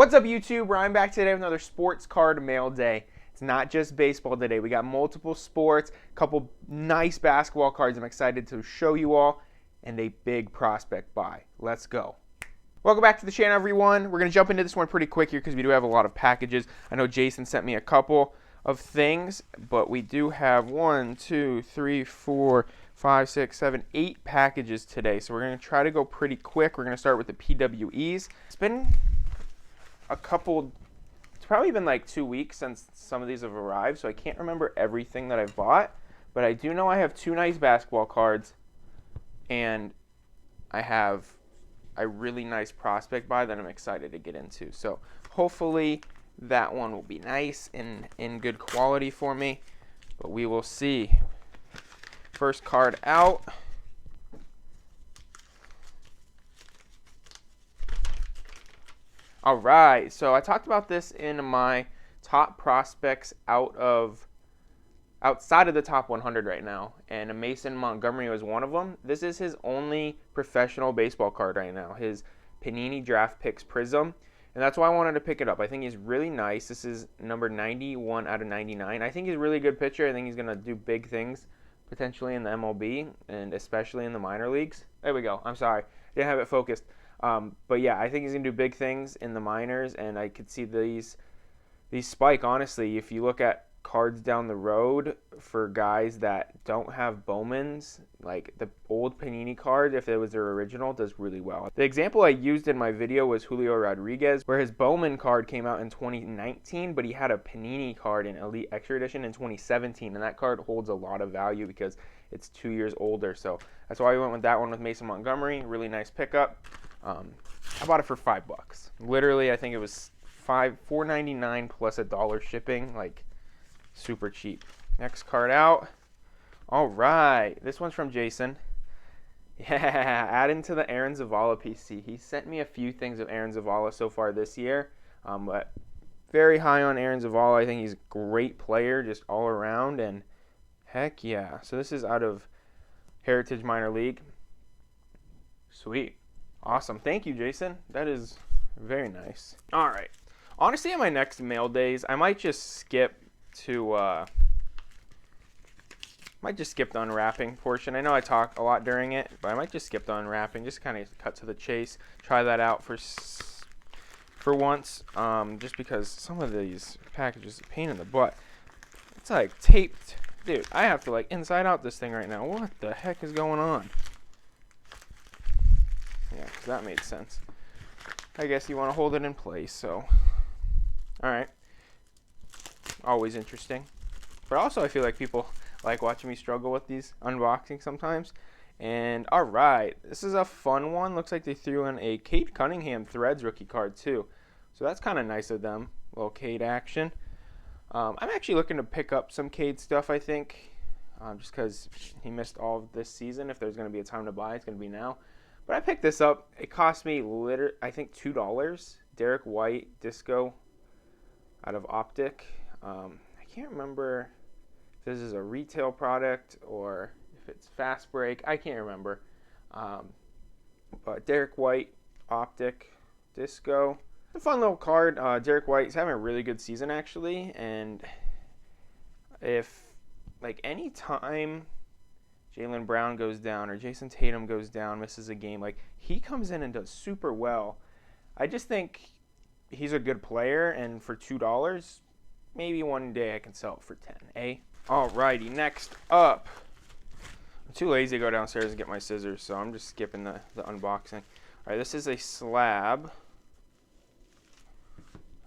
What's up, YouTube? Ryan back today with another sports card mail day. It's not just baseball today. We got multiple sports, a couple nice basketball cards I'm excited to show you all, and a big prospect buy. Let's go. Welcome back to the channel, everyone. We're going to jump into this one pretty quick here because we do have a lot of packages. I know Jason sent me a couple of things, but we do have 1, 2, 3, 4, 5, 6, 7, 8 packages today. So we're going to try to go pretty quick. We're going to start with the PWEs. It's been it's probably been like 2 weeks since some of these have arrived, so I can't remember everything that I've bought, but I do know I have 2 nice basketball cards, and I have a really nice prospect buy that I'm excited to get into. So hopefully that one will be nice and in good quality for me, but we will see. First card out. All right, so I talked about this in my top prospects outside of the top 100 right now, and Coulson Montgomery was one of them. This is his only professional baseball card right now, his Panini Draft Picks Prism, and that's why I wanted to pick it up. I think he's really nice. This is number 91 out of 99. I think he's a really good pitcher. I think he's going to do big things potentially in the MLB and especially in the minor leagues. There we go. I'm sorry. Didn't have it focused. But yeah, I think he's going to do big things in the minors, and I could see these spike, honestly. If you look at cards down the road for guys that don't have Bowmans, like the old Panini card, if it was their original, does really well. The example I used in my video was Julio Rodriguez, where his Bowman card came out in 2019, but he had a Panini card in Elite Extra Edition in 2017, and that card holds a lot of value because it's 2 years older. So that's why we went with that one with Coulson Montgomery. Really nice pickup. I bought it for $5. Literally, I think it was $4.99 plus $1 shipping, like super cheap. Next card out. All right, this one's from Jason. Yeah, adding to the Aaron Zavala PC. He sent me a few things of Aaron Zavala so far this year, but very high on Aaron Zavala. I think he's a great player just all around, and heck yeah. So this is out of Heritage Minor League. Sweet. Awesome. Thank you, Jason. That is very nice. All right. Honestly, on my next mail days, I might just skip to the unwrapping portion. I know I talk a lot during it, but I might just skip the unwrapping, just kind of cut to the chase. Try that out for once, just because some of these packages are a pain in the butt. It's like taped. Dude, I have to like inside out this thing right now. What the heck is going on? Yeah, that made sense. I guess you want to hold it in place, so. Alright. Always interesting. But also I feel like people like watching me struggle with these unboxings sometimes. And alright, this is a fun one. Looks like they threw in a Cade Cunningham Threads rookie card too. So that's kind of nice of them. A little Cade action. I'm actually looking to pick up some Cade stuff, I think. Just because he missed all of this season. If there's going to be a time to buy, it's going to be now. But I picked this up. It cost me, I think, $2. Derek White Disco out of Optic. I can't remember if this is a retail product or if it's Fast Break. I can't remember. But Derek White Optic Disco. A fun little card. Derek White's having a really good season, actually. And if, like, any time Jaylen Brown goes down or Jason Tatum goes down, misses a game, like, he comes in and does super well. I just think he's a good player, and for $2, maybe one day I can sell it for $10, eh? Alrighty, next up. I'm too lazy to go downstairs and get my scissors, so I'm just skipping the unboxing. Alright, this is a slab.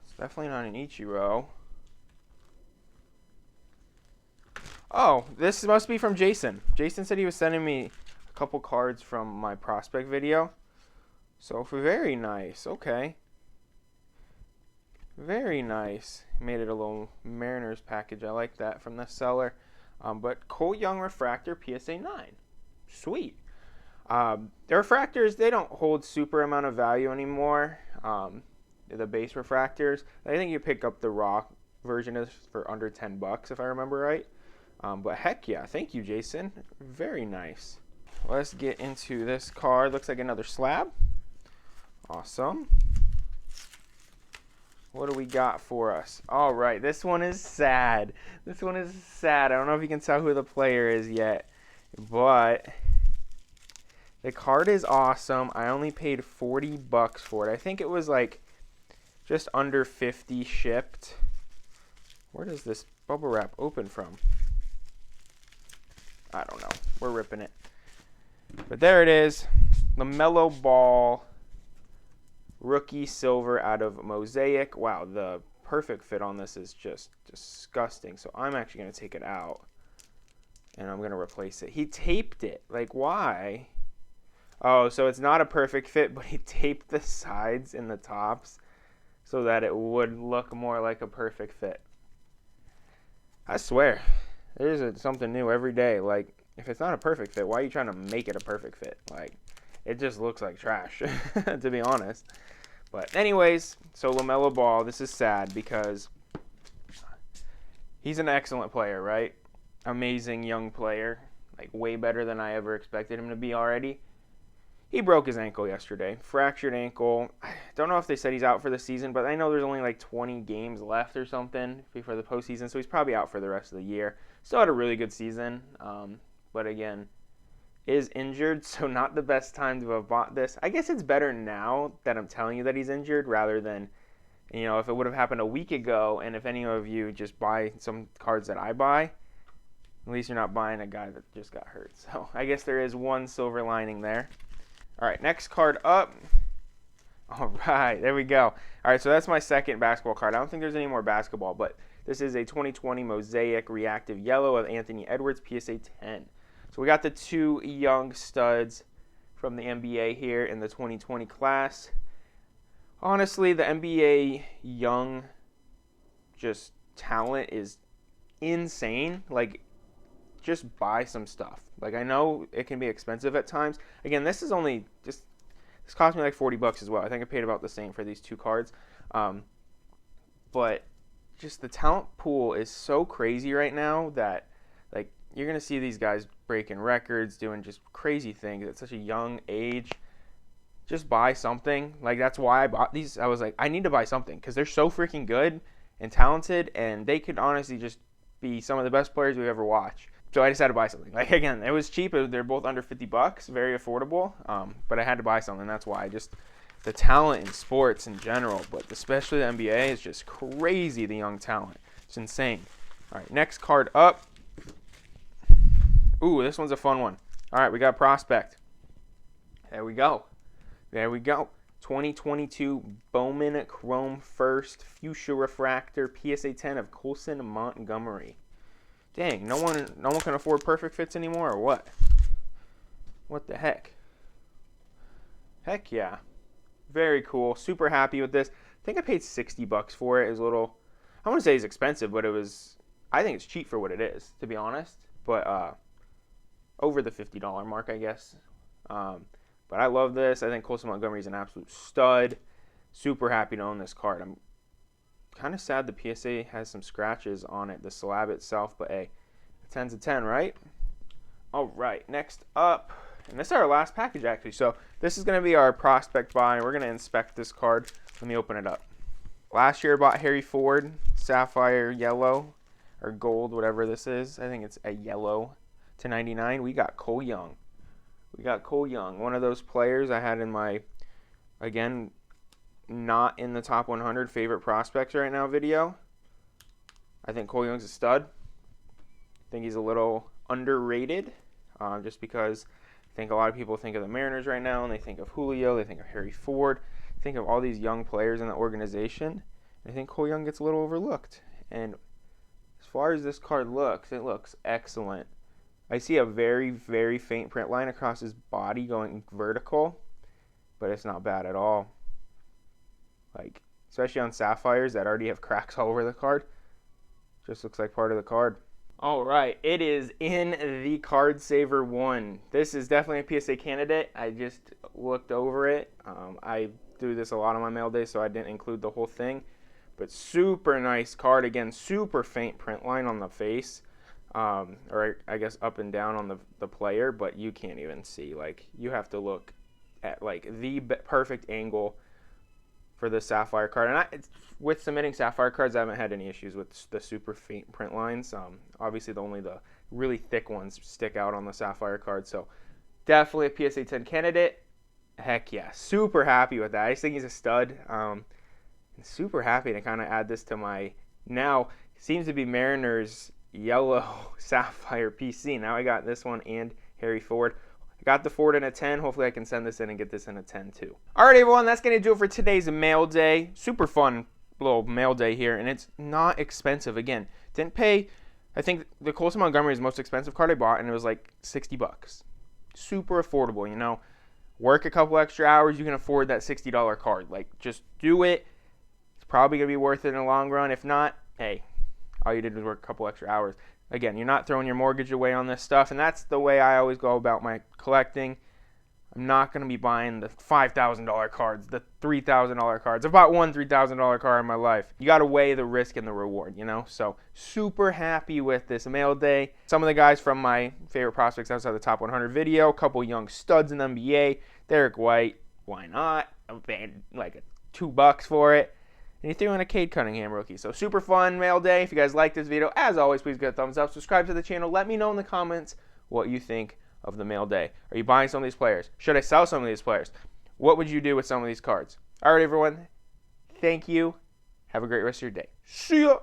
It's definitely not an Ichiro. Oh, this must be from Jason. Jason said he was sending me a couple cards from my prospect video. So, very nice. Okay. Very nice. Made it a little Mariners package. I like that from the seller. But Cole Young Refractor PSA 9. Sweet. The refractors, they don't hold super amount of value anymore. The base refractors. I think you pick up the raw version is for under $10 if I remember right. But heck yeah, thank you, Jason. Very nice. Let's get into this card. Looks like another slab. Awesome. What do we got for us? All right, this one is sad. This one is sad. I don't know if you can tell who the player is yet, but the card is awesome. I only paid $40 for it. I think it was like just under 50 shipped. Where does this bubble wrap open from? I don't know. We're ripping it. But there it is. Lamelo Ball. Rookie silver out of Mosaic. Wow, the perfect fit on this is just disgusting. So I'm actually going to take it out. And I'm going to replace it. He taped it. Like, why? Oh, so it's not a perfect fit, but he taped the sides and the tops so that it would look more like a perfect fit. I swear, there's something new every day. Like, if it's not a perfect fit, why are you trying to make it a perfect fit? Like, it just looks like trash, to be honest. But anyways, so LaMelo Ball, this is sad because he's an excellent player, right? Amazing young player, like way better than I ever expected him to be already. He broke his ankle yesterday, fractured ankle. I don't know if they said he's out for the season, but I know there's only like 20 games left or something before the postseason, so he's probably out for the rest of the year. Still had a really good season, but again, is injured, so not the best time to have bought this. I guess it's better now that I'm telling you that he's injured rather than, you know, if it would have happened a week ago, and if any of you just buy some cards that I buy, at least you're not buying a guy that just got hurt. So I guess there is one silver lining there. All right, next card up. All right, there we go. All right, so that's my second basketball card. I don't think there's any more basketball, but this is a 2020 Mosaic Reactive Yellow of Anthony Edwards, PSA 10. So we got the two young studs from the NBA here in the 2020 class. Honestly, the NBA young just talent is insane. Like, just buy some stuff. Like, I know it can be expensive at times. Again, this is only just, this cost me like $40 as well. I think I paid about the same for these two cards. But just the talent pool is so crazy right now that, like, you're going to see these guys breaking records, doing just crazy things at such a young age. Just buy something. Like, that's why I bought these. I was like, I need to buy something because they're so freaking good and talented, and they could honestly just be some of the best players we ever watch. So I decided to buy something. Like, again, it was cheap. They're both under $50, very affordable. But I had to buy something. That's why. Just the talent in sports in general, but especially the NBA, is just crazy, the young talent. It's insane. All right, next card up. Ooh, this one's a fun one. All right, we got Prospect. There we go. There we go. 2022 Bowman Chrome First Fuchsia Refractor PSA 10 of Coulson Montgomery. Dang, no one can afford perfect fits anymore, or what? What the heck? Heck yeah. Very cool. Super happy with this. I think I paid $60 for it. It was a little, I wouldn't say it's expensive, but it was, I think it's cheap for what it is, to be honest. But over the $50 mark, I guess. But I love this. I think Coulson Montgomery is an absolute stud. Super happy to own this card. I'm kind of sad the PSA has some scratches on it, the slab itself, but hey, 10's a 10, right? All right, next up, and this is our last package actually, so this is going to be our prospect buy, and we're going to inspect this card. Let me open it up. Last year I bought Harry Ford, Sapphire Yellow, or Gold, whatever this is. I think it's a yellow to 99. We got Cole Young. We got Cole Young, one of those players I had in my, again, not in the top 100 favorite prospects right now video. I think Cole Young's a stud. I think he's a little underrated, just because I think a lot of people think of the Mariners right now, and they think of Julio, they think of Harry Ford, think of all these young players in the organization. I think Cole Young gets a little overlooked. And as far as this card looks, it looks excellent. I see a very, very faint print line across his body going vertical, but it's not bad at all. Like, especially on Sapphires that already have cracks all over the card. Just looks like part of the card. All right, it is in the Card Saver 1. This is definitely a PSA candidate. I just looked over it. I do this a lot on my mail day, so I didn't include the whole thing. But super nice card. Again, super faint print line on the face. Or I guess up and down on the player, but you can't even see. Like, you have to look at like the perfect angle for the Sapphire card. And with submitting Sapphire cards, I haven't had any issues with the super faint print lines. Obviously, only the really thick ones stick out on the Sapphire card. So definitely a PSA 10 candidate. Heck yeah, super happy with that. I just think he's a stud. Super happy to kind of add this to my now seems to be Mariners yellow Sapphire PC. Now I got this one and Harry Ford. I got the Ford in a 10. Hopefully I can send this in and get this in a 10 too. All right, everyone, that's going to do it for today's mail day. Super fun little mail day here, and it's not expensive. Again, didn't pay. I think the Coulson Montgomery is the most expensive card I bought, and it was like $60. Super affordable, you know. Work a couple extra hours, you can afford that $60 card. Like, just do it. It's probably going to be worth it in the long run. If not, hey, all you did was work a couple extra hours. Again, you're not throwing your mortgage away on this stuff, and that's the way I always go about my collecting. I'm not going to be buying the $5,000 cards, the $3,000 cards. I've bought one $3,000 card in my life. You got to weigh the risk and the reward, you know? So super happy with this mail day. Some of the guys from my favorite prospects outside the top 100 video, a couple young studs in the NBA. Derek White, why not? I paid like $2 for it. And he threw in a Cade Cunningham rookie. So super fun mail day. If you guys like this video, as always, please give it a thumbs up. Subscribe to the channel. Let me know in the comments what you think of the mail day. Are you buying some of these players? Should I sell some of these players? What would you do with some of these cards? All right, everyone. Thank you. Have a great rest of your day. See ya.